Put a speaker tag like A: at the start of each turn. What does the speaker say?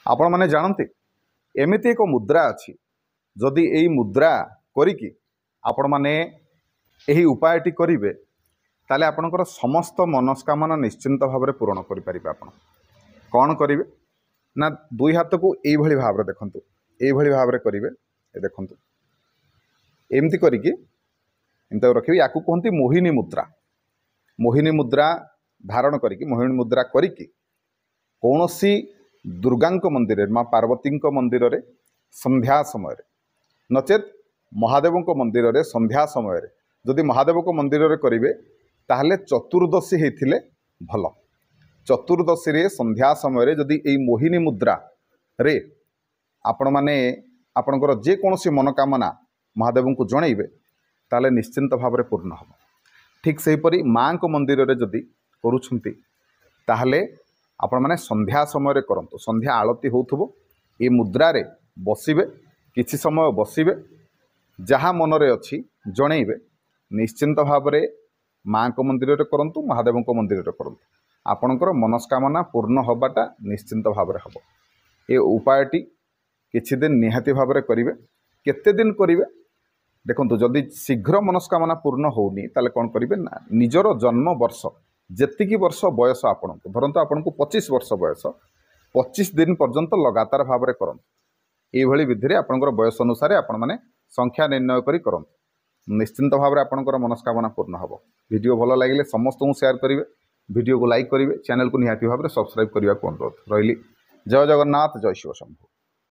A: आपण माने जानते एमिति एक मुद्रा अच्छी जदि यही मुद्रा करिकी आपण माने यही उपायटी करिवे ताले आपणकर समस्त मनस्कामना निश्चिंत भाव में पूरण करें। आपण कौन करेंगे ना दुई हाथ को यही भाव में देखु यही भाव में करेंगे देखु एमती करिकी एमती रखिए या कहते मोहिनी मुद्रा। मोहिनी मुद्रा धारण करिकी मोहिनी मुद्रा करिकी कौनसी दुर्गा मंदिर माँ पार्वती मंदिर रे संध्या समय नचेत महादेव मंदिर रे संध्या समय जदि महादेव मंदिर रे करिवे ताहले चतुर्दशी होते भल। चतुर्दशी रे संध्या समय जदि यही मोहिनी मुद्रा रे आपण माने आपणकर जेकोसी मनोकामना महादेव को जनइबे ताले निश्चिंत भाव में पूर्ण हम। ठीक सेहीपरि माँ को मंदिर रे जदि करुछंती ताहले आपण माने संध्या समय करंतु। संध्या आलती होउथबो ए मुद्रा रे बसिबे किछि समय बसिबे जहाँ मनरे अच्छी जनइबे निश्चिंत भाव में माँ को मंदिर रे करंतु महादेव को मंदिर रे करंतु आपणकर मनस्कामना पूर्ण होबाटा निश्चिंत भाव में हम। ए उपायटी किछि दिन निहाती भाव में करिवे। केते दिन करिवे देखंतु जदि शीघ्र मनस्कामना पूर्ण होउनी ताले कोन करिवे ना निजर जन्म वर्ष जेतिकी वर्ष बयस आपणको धरंतु आपणको 25 वर्ष बयस 25 दिन पर्यंत लगातार भाव में करंतु। एभली विधि रे आपणकर बयस अनुसार आपण माने संख्या निर्णय करी करंतु निश्चिंत भाव में आपणकर मनस्कामना पूर्ण होबो। वीडियो भल लागिले समस्त को शेयर करिवे वीडियो को लाइक करिवे चैनल को निहाती भाव में सब्सक्राइब करने को अनुरोध रही। जय जगन्नाथ जय शिव शंभु।